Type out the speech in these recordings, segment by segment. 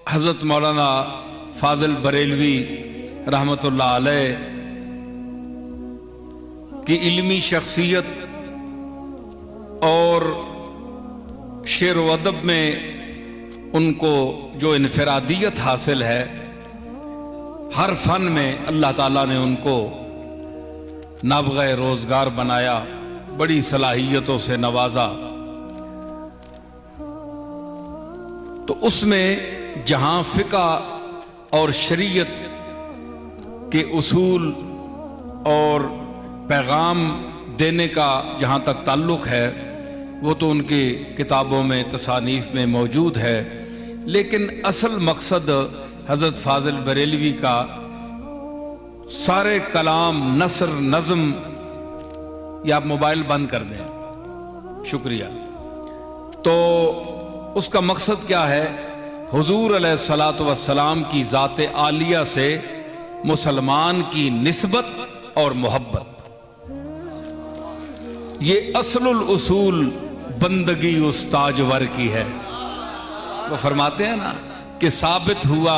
حضرت مولانا فاضل بریلوی رحمتullah علیہ کی علمی شخصیت اور شعر و ادب میں ان کو جو انفرادیت حاصل ہے، ہر فن میں اللہ تعالیٰ نے ان کو نابغہ روزگار بنایا، بڑی صلاحیتوں سے نوازا۔ تو اس میں جہاں فقہ اور شریعت کے اصول اور پیغام دینے کا جہاں تک تعلق ہے، وہ تو ان کی کتابوں میں تصانیف میں موجود ہے، لیکن اصل مقصد حضرت فاضل بریلوی کا سارے کلام، نثر، نظم، یا آپ موبائل بند کر دیں، شکریہ۔ تو اس کا مقصد کیا ہے؟ حضور علیہ الصلاۃ والسلام کی ذات عالیہ سے مسلمان کی نسبت اور محبت، یہ اصل الاصول بندگی استاجور کی ہے۔ وہ فرماتے ہیں نا کہ ثابت ہوا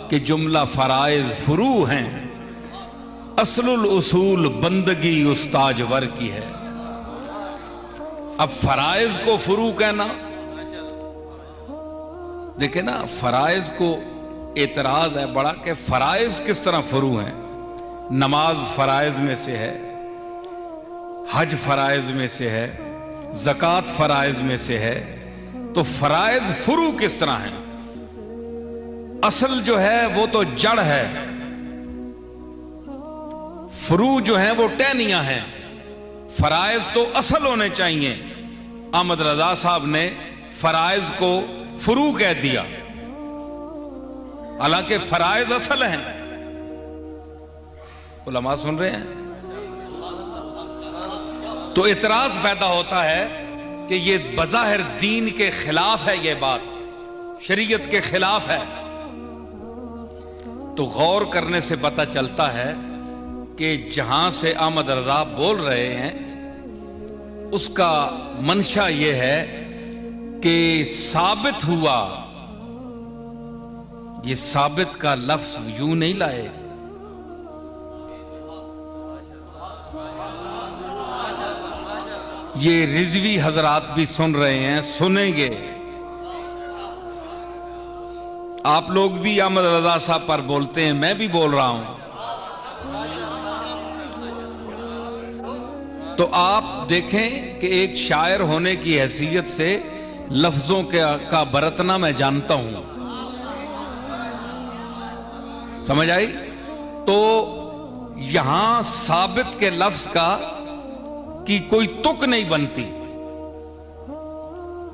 کہ جملہ فرائض فروع ہیں، اصل الاصول بندگی استاجور کی ہے۔ اب فرائض کو فروع کہنا، دیکھیں نا، فرائض کو اعتراض ہے بڑا کہ فرائض کس طرح فروع ہیں؟ نماز فرائض میں سے ہے، حج فرائض میں سے ہے، زکوٰۃ فرائض میں سے ہے، تو فرائض فروع کس طرح ہیں؟ اصل جو ہے وہ تو جڑ ہے، فروع جو ہیں وہ ٹہنیاں ہیں۔ فرائض تو اصل ہونے چاہیے۔ احمد رضا صاحب نے فرائض کو فروع کہہ دیا، حالانکہ فرائض اصل ہیں۔ علماء سن رہے ہیں؟ تو اعتراض پیدا ہوتا ہے کہ یہ بظاہر دین کے خلاف ہے، یہ بات شریعت کے خلاف ہے۔ تو غور کرنے سے پتہ چلتا ہے کہ جہاں سے احمد رضا بول رہے ہیں اس کا منشا یہ ہے کہ ثابت ہوا، یہ ثابت کا لفظ یوں نہیں لائے، یہ رضوی حضرات بھی سن رہے ہیں، سنیں گے۔ آپ لوگ بھی احمد رضا صاحب پر بولتے ہیں، میں بھی بول رہا ہوں۔ تو آپ دیکھیں کہ ایک شاعر ہونے کی حیثیت سے لفظوں کا برتنا میں جانتا ہوں، سمجھ آئی؟ تو یہاں ثابت کے لفظ کی کوئی تک نہیں بنتی۔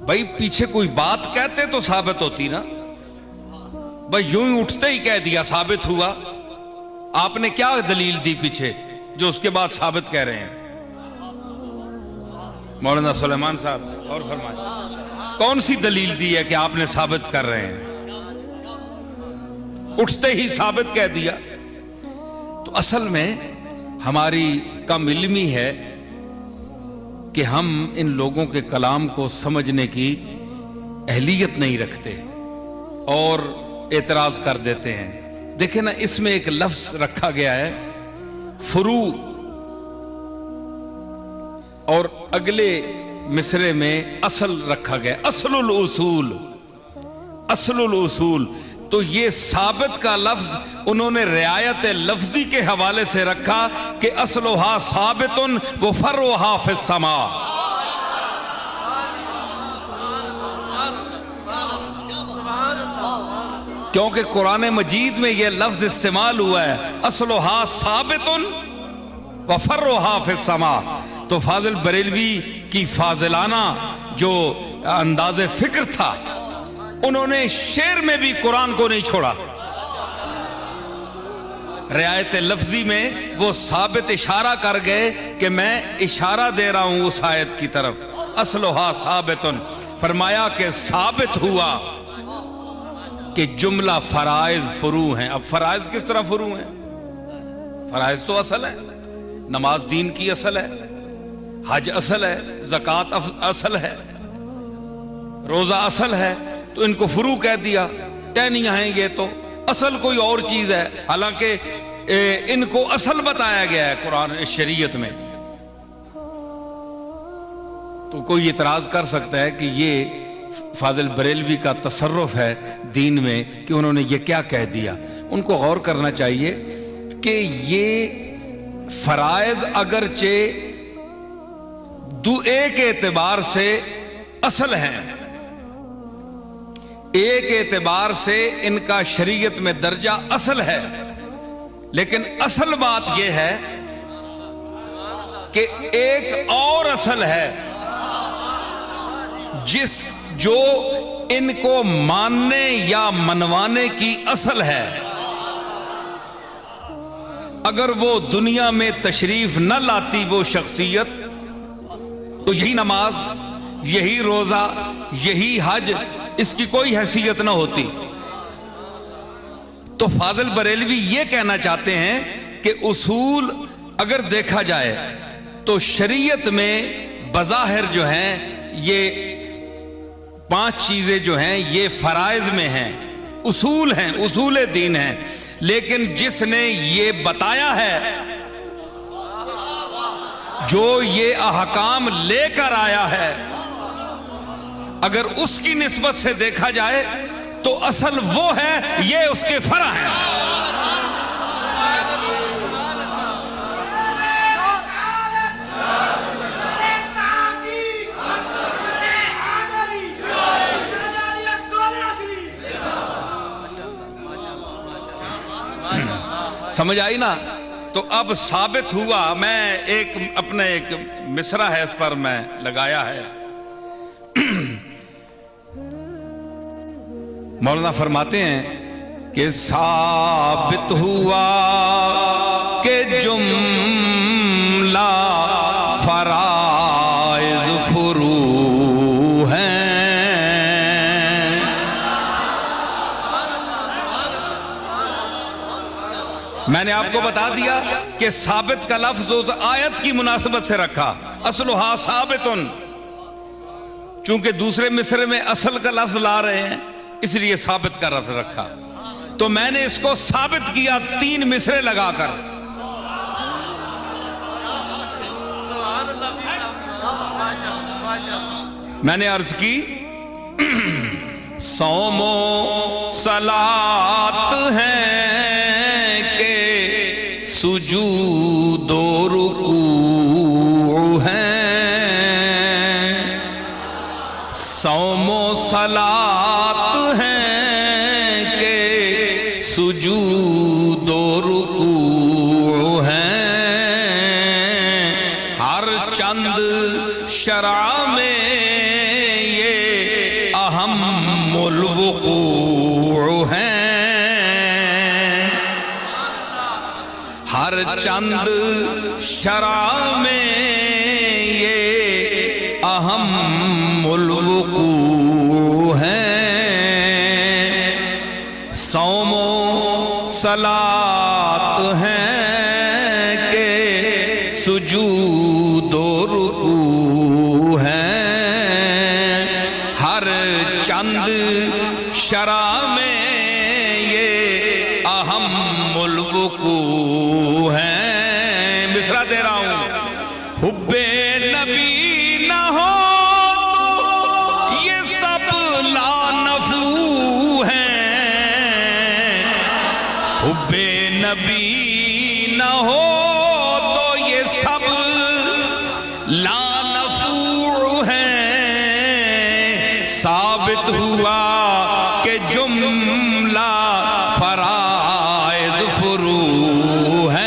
بھائی پیچھے کوئی بات کہتے تو ثابت ہوتی نا، بھائی یوں ہی اٹھتے ہی کہہ دیا ثابت ہوا، آپ نے کیا دلیل دی پیچھے جو اس کے بعد ثابت کہہ رہے ہیں؟ مولانا سلیمان صاحب اور فرمائیں، کون سی دلیل دی ہے کہ آپ نے ثابت کر رہے ہیں؟ اٹھتے ہی ثابت کہہ دیا۔ تو اصل میں ہماری کم علمی ہے کہ ہم ان لوگوں کے کلام کو سمجھنے کی اہلیت نہیں رکھتے اور اعتراض کر دیتے ہیں۔ دیکھیں نا، اس میں ایک لفظ رکھا گیا ہے فروع، اور اگلے مصرے میں اصل رکھا گیا، اصل الاصول، اصل الاصول۔ تو یہ ثابت کا لفظ انہوں نے رعایت لفظی کے حوالے سے رکھا کہ اصلها ثابت وفرعها فی السماء۔ کیونکہ قرآن مجید میں یہ لفظ استعمال ہوا ہے، اصلها ثابت وفرعها فی السماء۔ تو فاضل بریلوی کی فاضلانہ جو انداز فکر تھا، انہوں نے شعر میں بھی قرآن کو نہیں چھوڑا۔ رعایت لفظی میں وہ ثابت اشارہ کر گئے کہ میں اشارہ دے رہا ہوں اس آیت کی طرف، اصلها ثابت، فرمایا کہ ثابت ہوا کہ جملہ فرائض فروع ہیں۔ اب فرائض کس طرح فروع ہیں؟ فرائض تو اصل ہے، نماز دین کی اصل ہے، حج اصل ہے، زکوٰۃ اصل ہے، روزہ اصل ہے، تو ان کو فرو کہہ دیا، ٹہنیاں ہیں یہ تو، اصل کوئی اور چیز ہے، حالانکہ ان کو اصل بتایا گیا ہے قرآن شریعت میں۔ تو کوئی اعتراض کر سکتا ہے کہ یہ فاضل بریلوی کا تصرف ہے دین میں کہ انہوں نے یہ کیا کہہ دیا۔ ان کو غور کرنا چاہیے کہ یہ فرائض اگرچہ ایک اعتبار سے اصل ہیں، ایک اعتبار سے ان کا شریعت میں درجہ اصل ہے، لیکن اصل بات یہ ہے کہ ایک اور اصل ہے جو ان کو ماننے یا منوانے کی اصل ہے۔ اگر وہ دنیا میں تشریف نہ لاتی وہ شخصیت، تو یہی نماز، یہی روزہ، یہی حج، اس کی کوئی حیثیت نہ ہوتی۔ تو فاضل بریلوی یہ کہنا چاہتے ہیں کہ اصول اگر دیکھا جائے تو شریعت میں بظاہر جو ہیں یہ 5 چیزیں جو ہیں یہ فرائض میں ہیں، اصول ہیں، اصول دین ہیں، لیکن جس نے یہ بتایا ہے، جو یہ احکام لے کر آیا ہے، اگر اس کی نسبت سے دیکھا جائے تو اصل وہ ہے، یہ اس کے فرع ہیں۔ سمجھ آئی نا؟ تو اب ثابت ہوا، میں اپنے ایک مصرع ہے اس پر میں لگایا ہے۔ مولانا فرماتے ہیں کہ ثابت ہوا کہ جملہ فرائض فروع ہیں۔ میں نے آپ کو بتا دیا کہ ثابت کا لفظ اس آیت کی مناسبت سے رکھا، اصلھا ثابتن، چونکہ دوسرے مصرے میں اصل کا لفظ لا رہے ہیں اس لیے ثابت کا لفظ رکھا، تو میں نے اس کو ثابت کیا 3 مصرے لگا کر۔ میں نے عرض کی صوم و صلاۃ ہیں کہ سجود و رکوع ہیں، صوم و صلاۃ ہیں کہ سجود و رکوع ہیں، ہر چند شرع میں یہ اہم الوقوع ہیں، ہر چند شرع میں یہ اہم الوقوع ہیں، صوم و صلاۃ ہیں کہ سجود و رکوع ہیں، ہر چند شرع میں یہ اہم الوقوع ہیں۔ مصرع دے رہا ہوں، حب نبی نہ ہو تو یہ سب لانفع ہیں، حب نبی نہ ہو تو یہ سب لانفع ہیں، ثابت ہوا کہ جملہ فرائض فروع ہیں۔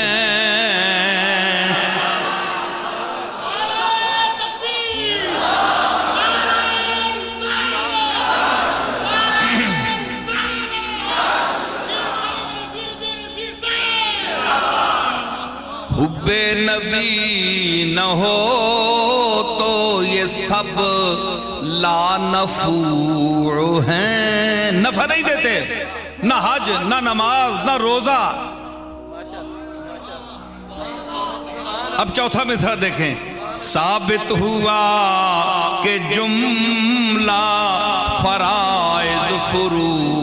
حب نبی نہ ہو تو یہ سب لانفع ہیں، نفع نہیں دیتے، نہ حج، نہ نماز، نہ روزہ۔ اب چوتھا مصرع دیکھیں، ثابت ہوا کہ جملہ فرائض فروض